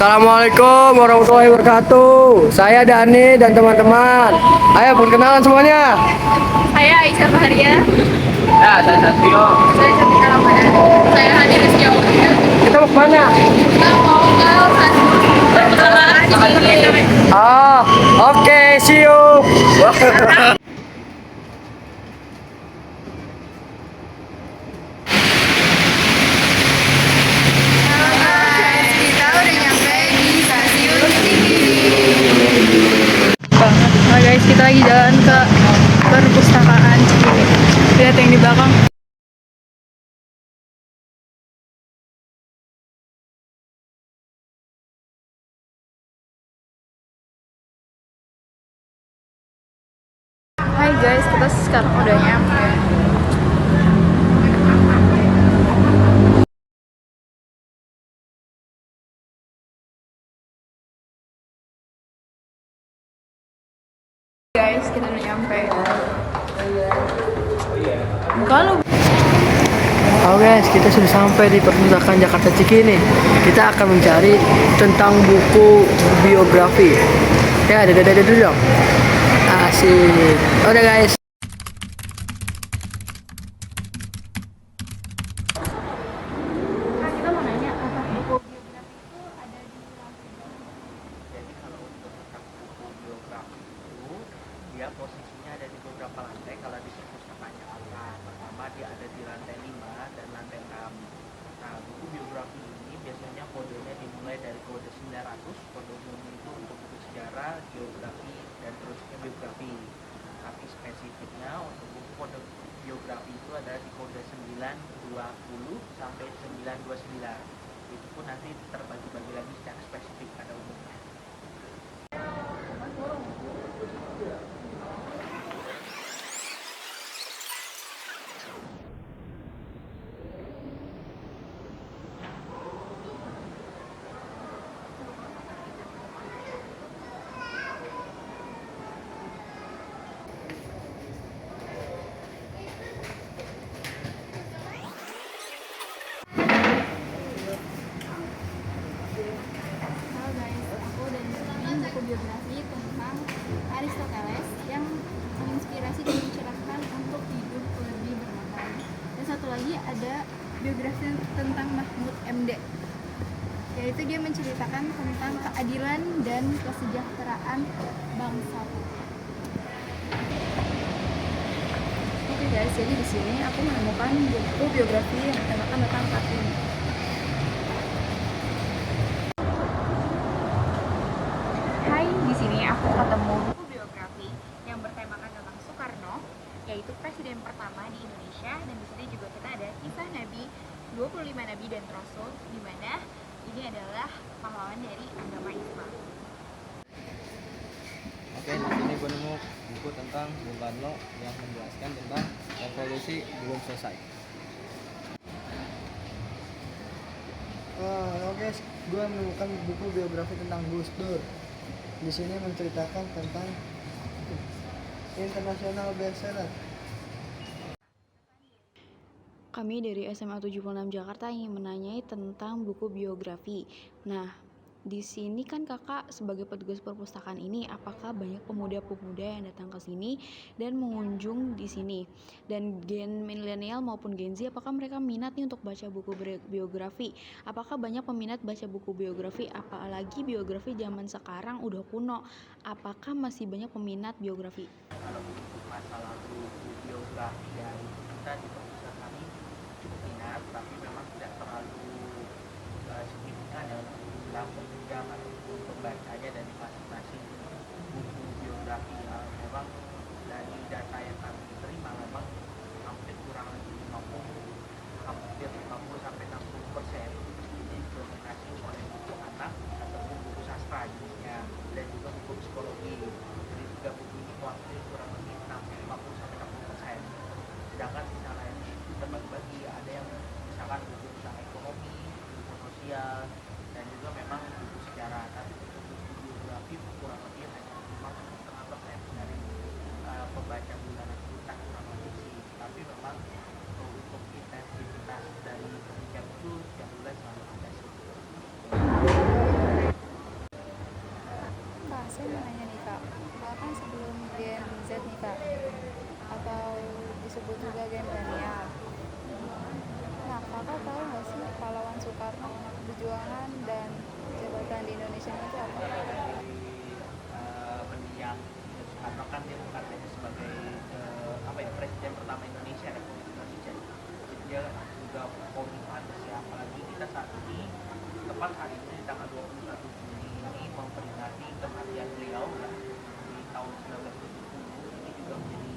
Assalamualaikum warahmatullahi wabarakatuh. Saya Dani dan teman-teman. Ayo perkenalan semuanya. Saya Aisyah Faharia. Ya, saya Satrio. Saya Cantika Ramadan. Saya Hadi Rizky Aulia. Kita mau kemana? Kita mau ke perpustakaan Cikini. Oke, see you. Kita udah nyampe di stasiun Cikini. Nah guys, kita lagi jalan ke perpustakaan Cikini. Lihat yang di belakang. Hai guys, kita sekarang udah nyampe. Guys, kita udah nyampe. Kalau Halo guys, kita sudah sampai di perpustakaan Jakarta Cikini. Kita akan mencari tentang buku biografi. Ya, ada dulu dong. Asik. Udah guys. kita mau nanya apakah buku biografi itu ada di Jadi kalau untuk tentang buku biografi itu dia posisinya ada di beberapa lantai. Kalau di perpustakaan Jakarta pertama dia ada di lantai 5 dan lantai 6. Nah, buku biografi ini biasanya kodenya dimulai dari kode 900. Kode umum itu untuk buku sejarah, geografi, dan terusnya biografi. Tapi spesifiknya untuk buku kode biografi itu ada di kode 920 sampai 929. Itu pun nanti terbagi-bagi lagi secara spesifik pada umumnya. Halo guys, aku udah nemuin buku biografi tentang Aristoteles yang menginspirasi dan mencerahkan untuk hidup lebih bermakna. Dan satu lagi ada biografi tentang Mahmud MD, yaitu dia menceritakan tentang keadilan dan kesejahteraan bangsa. Oke guys, jadi di sini aku menemukan buku biografi yang bertemakan tentang Kartini. Hai, di sini aku ketemu buku biografi yang bertemakan tentang Soekarno, yaitu presiden pertama di Indonesia. Dan di sini juga kita ada kisah Nabi, 25 Nabi dan Rasul, di mana ini adalah pahlawan dari agama Islam. Oke, di sini gue nemu buku tentang Bung Karno yang menjelaskan tentang revolusi belum selesai. Oke, gue menemukan buku biografi tentang Gus Dur. Di sini menceritakan tentang internasional bestseller. Kami dari SMA 76 Jakarta ingin menanyai tentang buku biografi. Nah, di sini kan kakak sebagai petugas perpustakaan ini, apakah banyak pemuda-pemuda yang datang ke sini dan mengunjung di sini? Dan gen milenial maupun gen Z, apakah mereka minat nih untuk baca buku biografi? Apakah banyak peminat baca buku biografi? Apalagi biografi zaman sekarang udah kuno. Apakah masih banyak peminat biografi? Kalau untuk masalah buku biografi dari kita di perpustakaan ini cukup minat, tapi memang tidak terlalu signifikan ya untuk jumlah peminjam ataupun pembacanya dari masing-masing buku biografi. Memang dari data yang kami terima memang hampir kurang lebih 50 sampai 60% ini didominasi oleh buku anak ataupun buku sastra jenisnya, dan juga buku psikologi. Jadi tiga buku ini mewakili kurang lebih 50 sampai 60%. Sedangkan sisa lain terbagi-bagi, ada yang misalkan buku tentang ekonomi, buku sosial, dan juga memang buku sejarah. Tapi untuk buku biografi kurang lebih saya mau nanya nih Kak, kan sebelum Gen Z nih Kak, atau disebut juga Gen milenial. Nah, Kakak tahu nggak sih pahlawan Soekarno, perjuangan dan jabatan di Indonesia itu apa? Mendiang Soekarno kan dia bukan hanya sebagai presiden pertama Indonesia Republik Indonesia, jadi dia juga komitmen ya, apalagi kita saat ini tepat hari ini di tanggal 21 Juni ini memperingati kematian beliau ya, di tahun 1970. Ini juga menjadi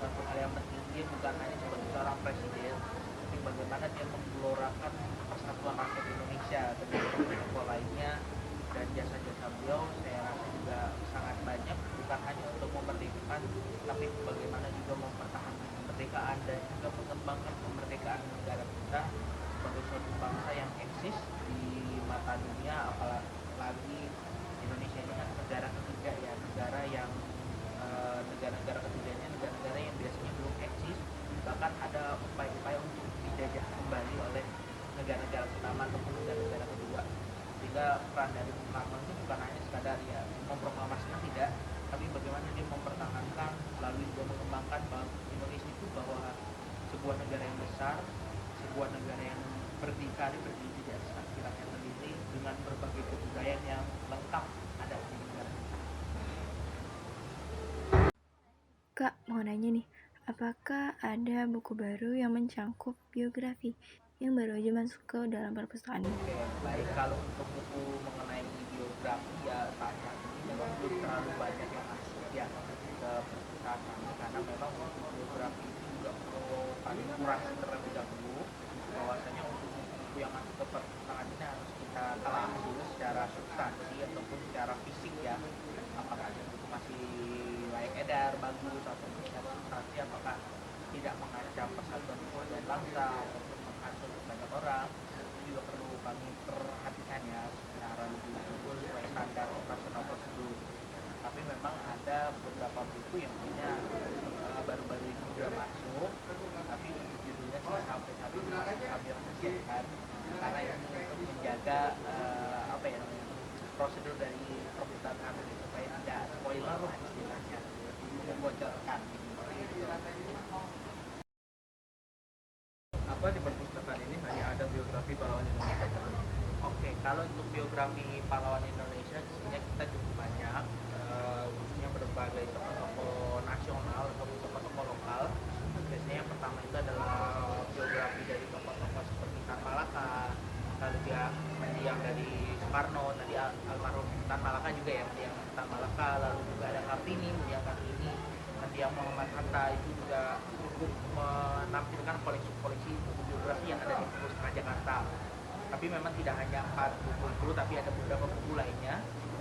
suatu hal yang penting, dia bukan hanya sebagai seorang presiden, tapi bagaimana dia menggelorakan persatuan rakyat Indonesia dengan tokoh lainnya, dan jasa-jasa beliau saya rasa juga sangat banyak, bukan hanya untuk memerdekakan, tapi bagaimana juga mempertahankan kemerdekaan dan juga mengembangkan kemerdekaan negara kita sebagai suatu bangsa yang eksis di mata dunia, apalagi Indonesia ini kan negara ketiga ya, negara yang negara-negara ketiganya negara-negara yang biasanya belum eksis, bahkan ada upaya-upaya untuk dijajah kembali oleh negara-negara pertama ataupun negara-negara kedua. Sehingga peran dari Bung Karno itu bukan hanya sekadar ya memproklamasikan, tidak, tapi bagaimana dia mempertahankan lalu juga mengembangkan Indonesia itu bahwa sebuah negara yang besar, sebuah negara yang berdikari berdiri di atas kaki rakyat sendiri dengan berbagai kebudayaan yang lengkap ada di negara. Kak, mau nanya nih, apakah ada buku baru yang mencangkup biografi yang baru aja masuk ke dalam perpustakaan ini? Oke, baik, kalau untuk buku mengenai biografi ya saat ini memang belum terlalu banyak yang masuk ya ke perpustakaan kami, karena memang untuk biografi itu juga perlu kami kurasi terlebih dahulu, bahwasanya untuk buku yang masuk ke perpustakaan ini harus kita telah dulu secara substansi ataupun secara fisik ya, apakah itu masih layak edar, bagus, ataupun secara substansi apakah tidak mengancam persatuan dan bangsa ataupun menghasut banyak orang. Itu juga perlu kami perhatikan ya secara lebih betul sesuai standar operasional prosedur. Tapi memang ada beberapa buku yang punya baru-baru ini sudah masuk, tapi judulnya sih sampai saat ini masih kami rahasiakan, karena ini untuk menjaga prosedur dari perpustakaan kami supaya tidak spoiler lah istilahnya, membocorkan. Apa di perpustakaan ini hanya ada biografi pahlawan Indonesia? Oke, kalau untuk biografi pahlawan Indonesia sebenarnya kita cukup banyak, khususnya berbagai tokoh-tokoh nasional ataupun tokoh-tokoh lokal. Biasanya yang pertama itu adalah biografi dari tokoh-tokoh seperti Tan Malaka, lalu dia mendiang dari Soekarno, tadi almarhum Tan Malaka juga ya, mendiang Tan Malaka, lalu juga ada Kartini, mendiang Kartini, mendiang Muhammad Hatta. Itu juga cukup menampilkan koleksi-koleksi buku biografi yang ada di Perpustakaan Jakarta. Tapi memang tidak hanya 4 buku itu, tapi ada beberapa buku lainnya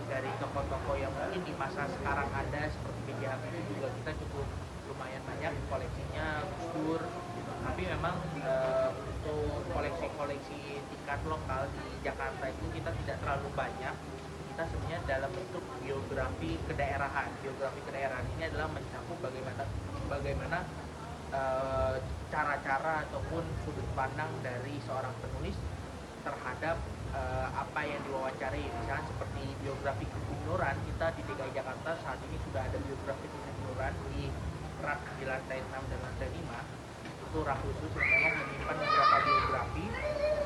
dari tokoh-tokoh yang mungkin di masa sekarang ada, seperti B.J. Habibie juga kita cukup lumayan banyak koleksinya, Gus Dur. Tapi memang untuk koleksi-koleksi tingkat lokal di Jakarta itu kita tidak terlalu banyak. Kita sebenarnya dalam bentuk biografi kedaerahan. Biografi kedaerahan ini adalah mencakup bagaimana cara-cara ataupun sudut pandang dari seorang penulis terhadap apa yang diwawancari. Misalnya seperti biografi kegunuran, kita di DKI Jakarta saat ini sudah ada biografi kegunuran di rak di lantai 6 dan lantai 5. Itu rak khusus yang memang menyimpan beberapa biografi,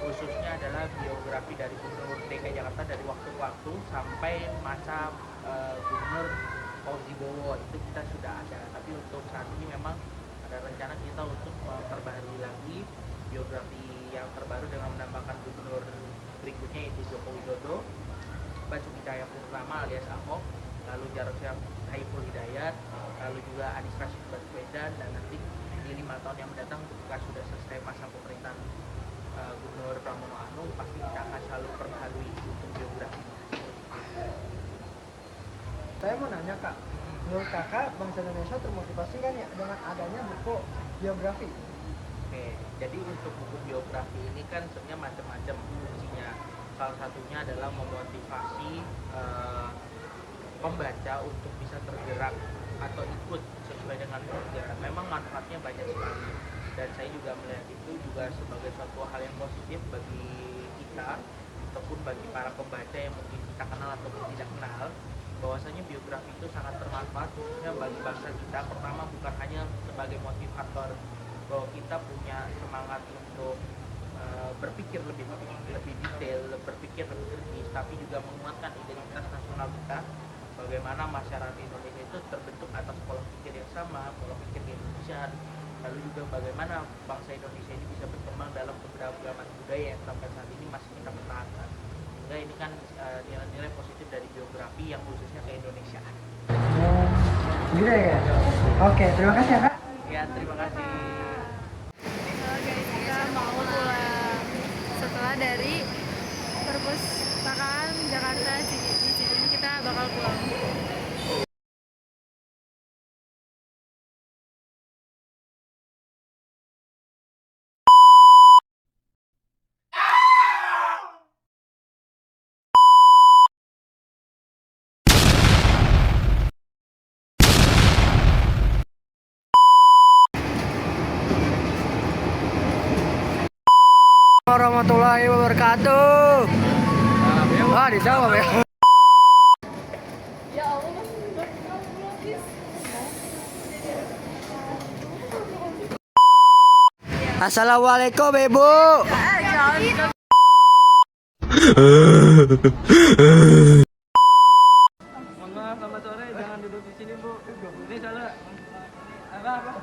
khususnya adalah biografi dari Gubernur DKI Jakarta dari waktu ke waktu sampai masa Gubernur Fauzi Bowo, itu kita sudah ada. Tapi untuk saat ini memang ada rencana kita untuk memperbaharui lagi biografi yang terbaru dengan menambahkan gubernur berikutnya, yaitu Joko Widodo, Basuki Cahayapurnama alias Ahok, lalu Jarod Saiful Hidayat, lalu juga Anies Rashid Baswedan, dan nanti di 5 tahun yang mendatang ketika sudah selesai masa pemerintahan Gubernur Pramono Anung, pasti kita akan selalu perbaharui untuk biografi. Saya mau nanya Kak, menurut Kakak bangsa Indonesia termotivasi kan ya dengan adanya buku biografi? Oke, jadi untuk buku biografi ini kan sebenarnya macam-macam fungsinya. Salah satunya adalah memotivasi pembaca untuk bisa tergerak atau ikut sesuai dengan sejarah. Memang manfaatnya banyak sekali, dan saya juga melihat itu juga sebagai suatu hal yang positif bagi kita ataupun bagi para pembaca yang mungkin kita kenal ataupun tidak kenal. bahwasanya biografi itu sangat bermanfaat khususnya bagi bangsa kita. Pertama, bukan hanya sebagai motivator bahwa kita punya semangat untuk berpikir lebih detail, berpikir lebih kritis, tapi juga menguatkan identitas nasional kita. Bagaimana masyarakat Indonesia itu terbentuk atas pola pikir yang sama, pola pikir Indonesia, lalu juga bagaimana bangsa Indonesia ini bisa berkembang dalam keberagaman budaya yang sampai saat ini masih kita pertahankan. Sehingga ini kan nilai-nilai positif dari biografi yang khususnya ke Indonesia. Gitu ya. Oke, terima kasih ya Kak. Ya, terima kasih. Halo guys, kita mau pulang setelah dari perpustakaan Jakarta Cikini. Ini kita bakal pulang. Warahmatullahi wabarakatuh. Ah, dijawab ya. Assalamualaikum Ibu. Mohon maaf, selamat sore. Jangan duduk di sini, Bu. Ini salah. Apa?